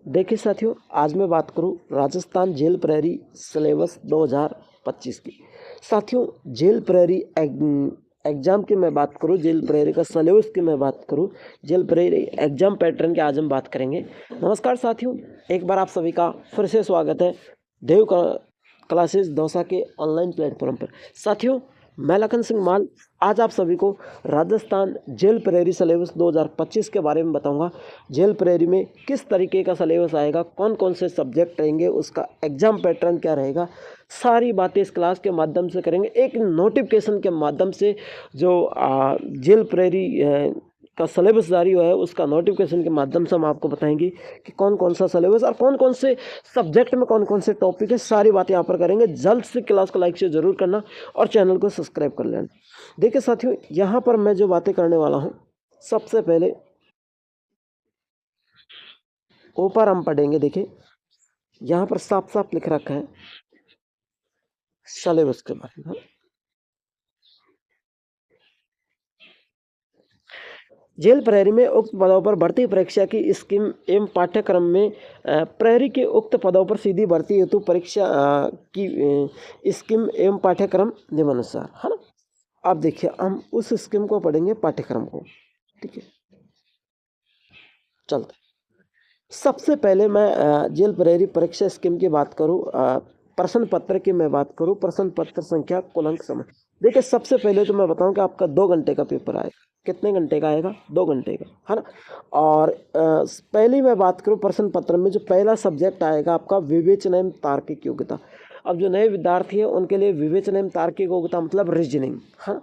देखिए साथियों, आज मैं बात करूं राजस्थान जेल प्रहरी सिलेबस 2025 की। साथियों, जेल प्रहरी एग्जाम की मैं बात करूं, जेल प्रहरी का सिलेबस की मैं बात करूं, जेल प्रहरी एग्जाम पैटर्न की आज हम बात करेंगे। नमस्कार साथियों, एक बार आप सभी का फिर से स्वागत है देव क्लासेस दौसा के ऑनलाइन प्लेटफॉर्म पर। साथियों, मैं लखन सिंह माल आज आप सभी को राजस्थान जेल प्रहरी सिलेबस 2025 के बारे में बताऊंगा। जेल प्रहरी में किस तरीके का सिलेबस आएगा, कौन कौन से सब्जेक्ट रहेंगे, उसका एग्जाम पैटर्न क्या रहेगा, सारी बातें इस क्लास के माध्यम से करेंगे। एक नोटिफिकेशन के माध्यम से जो जेल प्रहरी का सिलेबस जारी हुआ है, उसका नोटिफिकेशन के माध्यम से हम आपको बताएंगे कि कौन कौन सा सिलेबस और कौन कौन से सब्जेक्ट में कौन कौन से टॉपिक है, सारी बातें यहाँ पर करेंगे। जल्द से क्लास को लाइक से जरूर करना और चैनल को सब्सक्राइब कर लेना। देखिए साथियों, यहाँ पर मैं जो बातें करने वाला हूँ, सबसे पहले ऊपर हम पढ़ेंगे। देखिए यहाँ पर साफ साफ लिख रखा है सिलेबस के बारे में। जेल प्रहरी में उक्त पदों पर भर्ती परीक्षा की स्कीम एवं पाठ्यक्रम में प्रहरी के उक्त पदों पर सीधी भर्ती हेतु परीक्षा की स्कीम एवं पाठ्यक्रम निम्नानुसार है ना। अब देखिए हम उस स्कीम को पढ़ेंगे, पाठ्यक्रम को। ठीक है, चलते। सबसे पहले मैं जेल प्रहरी परीक्षा स्कीम की बात करूं, प्रश्न पत्र की मैं बात करूं, प्रश्न पत्र संख्या, कुल अंक समय। देखिए सबसे पहले तो मैं बताऊं कि आपका 2 घंटे का पेपर आएगा। कितने घंटे का आएगा? 2 घंटे का, है ना। और पहली मैं बात करूं प्रश्न पत्र में, जो पहला सब्जेक्ट आएगा आपका विवेचना एवं तार्किक योग्यता। अब जो नए विद्यार्थी हैं उनके लिए विवेचना एवं तार्किक योग्यता मतलब रीजनिंग, हाँ,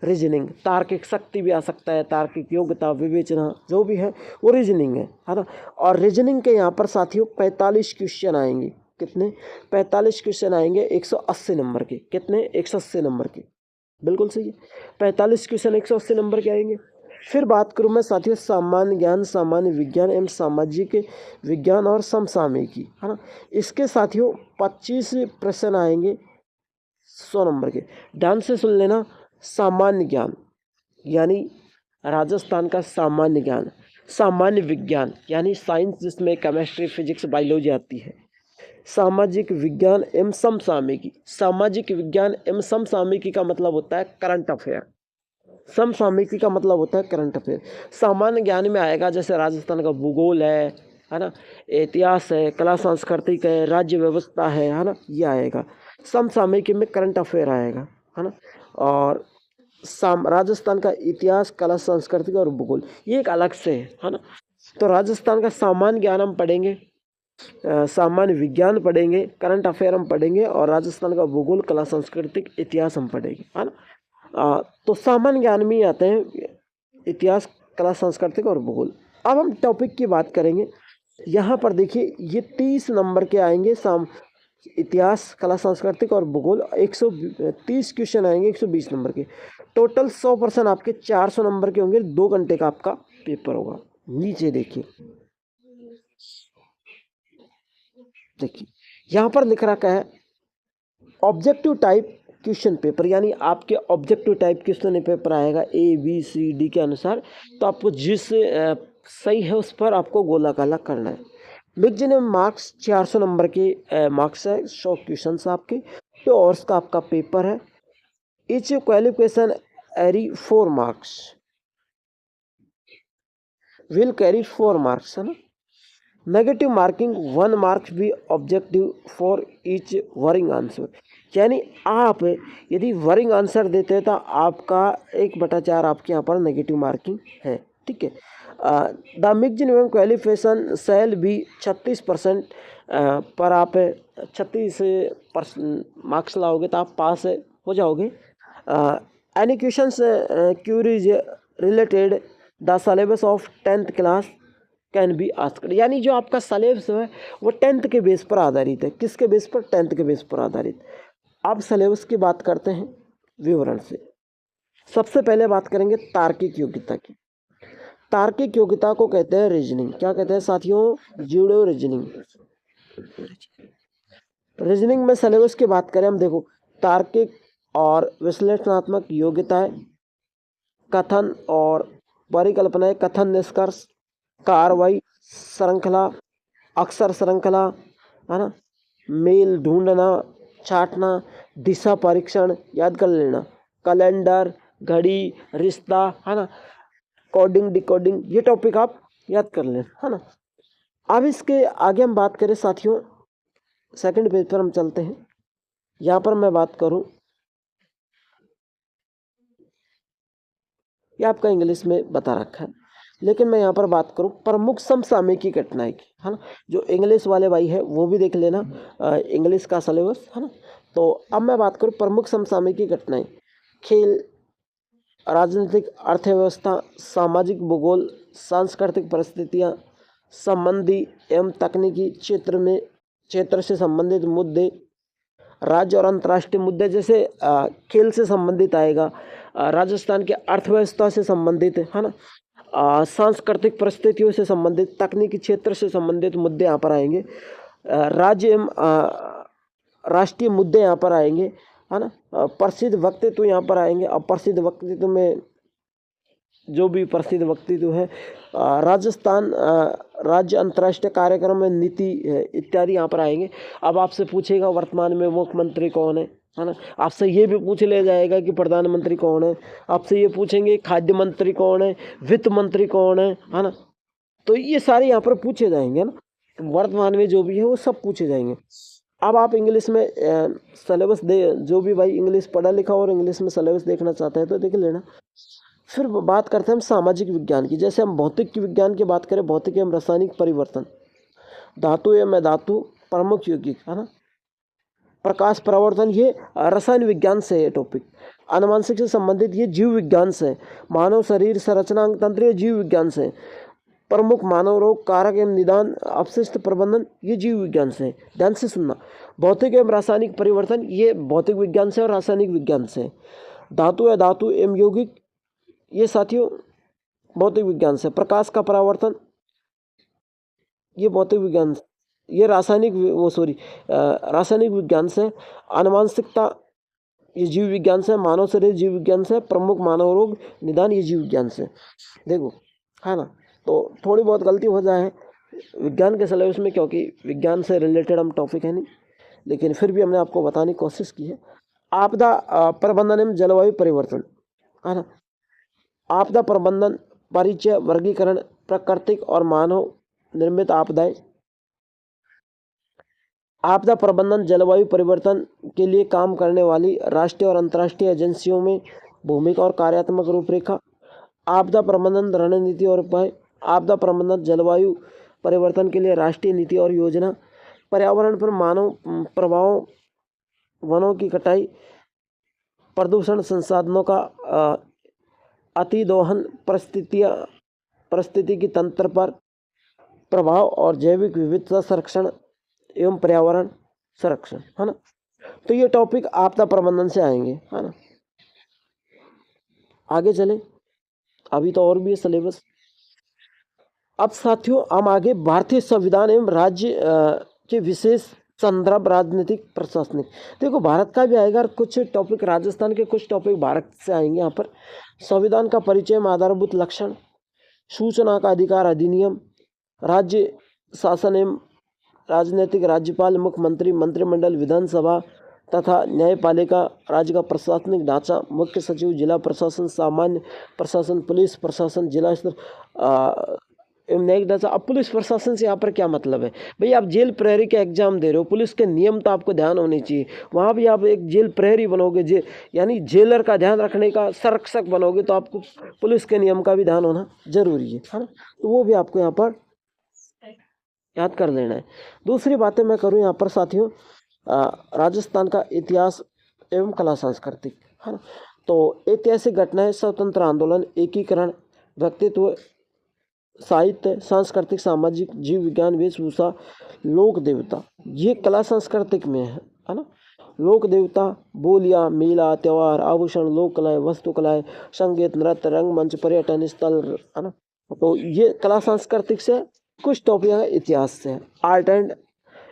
रीजनिंग। तार्किक शक्ति भी आ सकता है, तार्किक योग्यता, विवेचना जो भी है वो रीजनिंग है ना। और रीजनिंग के यहाँ पर साथियों 45 क्वेश्चन आएंगे। कितने? 45 क्वेश्चन आएंगे 180 नंबर के। कितने? 180 नंबर के, बिल्कुल सही है। 45 क्वेश्चन 180 नंबर के आएंगे। फिर बात करूं मैं साथियों सामान्य ज्ञान, सामान्य विज्ञान एवं सामाजिक विज्ञान और समसामयिकी, है ना। इसके साथियों 25 प्रश्न आएंगे 100 नंबर के। ध्यान से सुन लेना। सामान्य ज्ञान यानी राजस्थान का सामान्य ज्ञान, सामान्य विज्ञान यानी साइंस जिसमें केमिस्ट्री, फिजिक्स, बायोलॉजी आती है, सामाजिक विज्ञान एवं समसामयिकी। सामाजिक विज्ञान एवं समसामयिकी का मतलब होता है करंट अफेयर। समसामयिकी का मतलब होता है करंट अफेयर। सामान्य ज्ञान में आएगा जैसे राजस्थान का भूगोल है ना, इतिहास है, कला सांस्कृतिक है, राज्य व्यवस्था है ना, ये आएगा। समसामयिकी में करंट अफेयर आएगा, है ना। और राजस्थान का इतिहास, कला संस्कृति और भूगोल ये एक अलग से है ना। तो राजस्थान का सामान्य ज्ञान हम पढ़ेंगे, सामान्य विज्ञान पढ़ेंगे, करंट अफेयर हम पढ़ेंगे, और राजस्थान का भूगोल, कला सांस्कृतिक, इतिहास हम पढ़ेंगे, है ना। तो सामान्य ज्ञान में आते हैं इतिहास, कला सांस्कृतिक और भूगोल। अब हम टॉपिक की बात करेंगे। यहाँ पर देखिए ये 30 नंबर के आएंगे। इतिहास, कला सांस्कृतिक और भूगोल 130 क्वेश्चन आएंगे 120 नंबर के। टोटल 100% आपके 400 नंबर के होंगे। 2 घंटे का आपका पेपर होगा। नीचे देखिए, यहाँ पर लिख रखा है ऑब्जेक्टिव टाइप क्वेश्चन पेपर, यानी आपके ऑब्जेक्टिव टाइप क्वेश्चन पेपर आएगा ABCD के अनुसार। तो आपको जिस सही है उस पर आपको गोला काला करना है। मैक्सिमम मार्क्स 400 नंबर के मार्क्स है, 100 क्वेश्चन आपके। 2 आवर्स का आपका पेपर है। ईच क्वालिफिकेशन एरी 4 मार्क्स, विल कैरी 4 मार्क्स, है ना। नेगेटिव मार्किंग 1 मार्क्स भी objective for each wrong answer, यानी आप यदि वरिंग आंसर देते हैं तो आपका 1/4 आपके यहाँ पर नेगेटिव मार्किंग है। ठीक है। द मैक्सिमम क्वालिफिकेशन सेल भी 36% पर आप 36% मार्क्स लाओगे तो आप पास हो जाओगे। Any questions queries related the syllabus of 10th class can be asked, यानी जो आपका सिलेबस है वो 10th के बेस पर आधारित है। किसके बेस पर? 10th के बेस पर आधारित। अब सिलेबस की बात करते हैं विवरण से। सबसे पहले बात करेंगे तार्किक योग्यता की। तार्किक योग्यता को कहते हैं रीजनिंग। क्या कहते हैं साथियों? Judo reasoning. रीजनिंग में सिलेबस की बात करें हम, देखो तार्किक और विश्लेषणात्मक योग्यताएं, कथन और परिकल्पनाएं, कथन, निष्कर्ष, कार्रवाई, श्रृंखला, अक्षर श्रृंखला, है ना, मेल ढूंढना, छाटना, दिशा परीक्षण याद कर लेना, कैलेंडर, घड़ी, रिश्ता, है ना, कोडिंग डिकोडिंग, ये टॉपिक आप याद कर लें, है ना। अब इसके आगे हम बात करें साथियों, सेकंड पेज पर हम चलते हैं। यहाँ पर मैं बात करूँ, ये आपका इंग्लिश में बता रखा है, लेकिन मैं यहाँ पर बात करूँ प्रमुख समसामयिकी घटनाएं की, है ना। जो इंग्लिश वाले भाई है वो भी देख लेना इंग्लिश का सिलेबस, है ना। तो अब मैं बात करूँ प्रमुख समसामयिकी घटनाएं, खेल, राजनीतिक, अर्थव्यवस्था, सामाजिक भूगोल, सांस्कृतिक परिस्थितियाँ, संबंधी एवं तकनीकी क्षेत्र से संबंधित मुद्दे, राज्य और अंतर्राष्ट्रीय मुद्दे, जैसे खेल से संबंधित आएगा, राजस्थान के अर्थव्यवस्था से संबंधित, है ना, सांस्कृतिक परिस्थितियों से संबंधित, तकनीकी क्षेत्र से संबंधित मुद्दे यहाँ पर आएंगे, राज्य एवं राष्ट्रीय मुद्दे यहाँ पर आएंगे, है ना, प्रसिद्ध व्यक्तित्व यहाँ पर आएंगे। अब प्रसिद्ध व्यक्तित्व में जो भी प्रसिद्ध व्यक्तित्व है, राजस्थान राज्य अंतर्राष्ट्रीय कार्यक्रम में नीति इत्यादि यहाँ पर आएंगे। अब आपसे पूछेगा वर्तमान में मुख्यमंत्री कौन है ना। आपसे ये भी पूछ लिया जाएगा कि प्रधानमंत्री कौन है, आपसे ये पूछेंगे खाद्य मंत्री कौन है, वित्त मंत्री कौन है ना। तो ये सारे यहाँ पर पूछे जाएंगे ना, वर्तमान में जो भी है वो सब पूछे जाएंगे। अब आप इंग्लिश में सिलेबस जो भी भाई इंग्लिश पढ़ा लिखा और इंग्लिश में सिलेबस देखना चाहता है तो देख लेना। फिर बात करते हैं हम सामाजिक विज्ञान की। जैसे हम भौतिक की विज्ञान की बात करें, भौतिक एवं रासायनिक परिवर्तन, धातु एवं अधातु, प्रमुख यौगिक, है ना, प्रकाश प्रवर्तन, ये रसायन विज्ञान से है टॉपिक। अनुवांशिक से संबंधित ये जीव विज्ञान से, मानव शरीर संरचना अंग तंत्र ये जीव विज्ञान से, प्रमुख मानव रोग कारक एवं निदान अपशिष्ट प्रबंधन ये जीव विज्ञान से। ध्यान से सुनना, भौतिक एवं रासायनिक परिवर्तन ये भौतिक विज्ञान से और रासायनिक विज्ञान से। धातु या धातु एवं यौगिक ये साथियों भौतिक विज्ञान से। प्रकाश का परावर्तन ये भौतिक विज्ञान, ये रासायनिक रासायनिक विज्ञान से। आनुवांशिकता ये जीव विज्ञान से, मानव शरीर जीव विज्ञान से, प्रमुख मानव रोग निदान ये जीव विज्ञान से। देखो, है ना, तो थोड़ी बहुत गलती हो जाए विज्ञान के सिलेबस में, क्योंकि विज्ञान से रिलेटेड हम टॉपिक है नहीं, लेकिन फिर भी हमने आपको बताने की कोशिश की है। आपदा प्रबंधन एवं जलवायु परिवर्तन, है ना, आपदा प्रबंधन, परिचय, वर्गीकरण, प्राकृतिक और मानव निर्मित आपदाएं, आपदा प्रबंधन, जलवायु परिवर्तन के लिए काम करने वाली राष्ट्रीय और अंतर्राष्ट्रीय एजेंसियों में भूमिका और कार्यात्मक रूपरेखा, आपदा प्रबंधन रणनीति और उपाय, आपदा प्रबंधन जलवायु परिवर्तन के लिए राष्ट्रीय नीति और योजना, पर्यावरण पर मानव प्रभाव, वनों की कटाई, प्रदूषण, संसाधनों का अतिदोहन, परिस्थिति की तंत्र पर प्रभाव और जैविक विविधता संरक्षण एवं पर्यावरण संरक्षण, है ना। तो ये टॉपिक आपदा प्रबंधन से आएंगे, है ना। आगे चलें, अभी तो और भी है सिलेबस। अब साथियों हम आगे भारतीय संविधान एवं राज्य के विशेष संदर्भ, राजनीतिक, प्रशासनिक। देखो भारत का भी आएगा, कुछ टॉपिक राजस्थान के, कुछ टॉपिक भारत से आएंगे यहाँ पर। संविधान का परिचय एवं आधारभूत लक्षण, सूचना का अधिकार अधिनियम, राज्य शासन एवं राजनीतिक, राज्यपाल, मुख्यमंत्री, मंत्रिमंडल, विधानसभा तथा न्यायपालिका, राज्य का प्रशासनिक ढांचा, मुख्य सचिव, जिला प्रशासन, सामान्य प्रशासन, पुलिस प्रशासन, जिला स्तर एवं न्यायिक ढांचा। अब पुलिस प्रशासन से यहाँ पर क्या मतलब है भाई, आप जेल प्रहरी के एग्जाम दे रहे हो, पुलिस के नियम तो आपको ध्यान होने चाहिए। वहाँ भी आप एक जेल प्रहरी बनोगे, यानी जेलर का ध्यान रखने का संरक्षक बनोगे, तो आपको पुलिस के नियम का भी ध्यान होना जरूरी है ना। तो वो भी आपको यहाँ पर याद कर लेना है। दूसरी बातें मैं करूँ यहाँ पर साथियों, राजस्थान का इतिहास एवं कला सांस्कृतिक, है ना। तो ऐतिहासिक घटनाएं, स्वतंत्र आंदोलन, एकीकरण, व्यक्तित्व, साहित्य, सांस्कृतिक, सामाजिक, जीव विज्ञान, वेशभूषा, लोक देवता, ये कला सांस्कृतिक में है ना। लोक देवता, बोलियाँ, मेला, त्यौहार, आभूषण, लोक कलाएँ, वास्तुकलाएँ, संगीत, नृत्य, रंगमंच, पर्यटन स्थल, है ना। तो ये कला सांस्कृतिक से। कुछ टॉपिक है इतिहास से, art and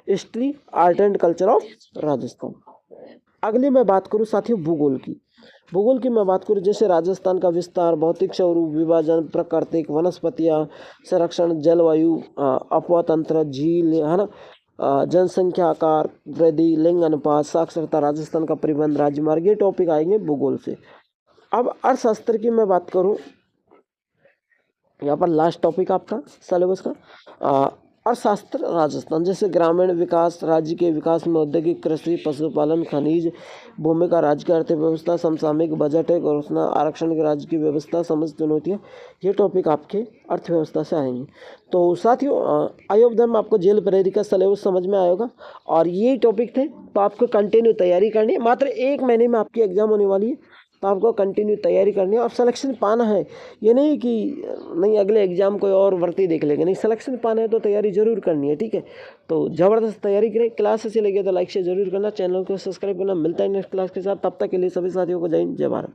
history, art and culture of Rajasthan. अगली मैं बात करूँ साथियों भूगोल की। भूगोल की मैं बात करूँ, जैसे राजस्थान का विस्तार, भौतिक स्वरूप, विभाजन, प्राकृतिक वनस्पतियाँ, संरक्षण, जलवायु, अपवा तंत्र, झील, है ना, जनसंख्या आकार, वृद्धि, लिंग अनुपात, साक्षरता, राजस्थान का परिवहन, राजमार्ग, ये टॉपिक आएंगे भूगोल से। अब अर्थशास्त्र की मैं बात करूँ, यहाँ पर लास्ट टॉपिक आपका सिलेबस का अर्थशास्त्र राजस्थान, जैसे ग्रामीण विकास, राज्य के विकास में औद्योगिक, कृषि, पशुपालन, खनिज, भूमिका, राज्य की अर्थव्यवस्था, समसामयिक, बजट है, घोषणा, आरक्षण के राज्य की व्यवस्था, समझ चुनौतियाँ, ये टॉपिक आपके अर्थव्यवस्था से आएंगे। तो साथियों, आई होप दैट आपको जेल प्रहरी का सिलेबस समझ में आएगा और ये टॉपिक थे, तो आपको कंटिन्यू तैयारी करनी है। मात्र 1 महीने में आपकी एग्जाम होने वाली है, तो आपको कंटिन्यू तैयारी करनी है और सिलेक्शन पाना है। ये नहीं कि नहीं अगले एग्जाम कोई और भर्ती देख लेंगे, नहीं, सिलेक्शन पाना है तो तैयारी जरूर करनी है, ठीक है। तो ज़बरदस्त तैयारी करें। क्लास अच्छी लगे तो लाइक शेयर जरूर करना, चैनल को सब्सक्राइब करना। मिलता है नेक्स्ट क्लास के साथ, तब तक के लिए सभी साथियों को जय हिंद, जय भारत।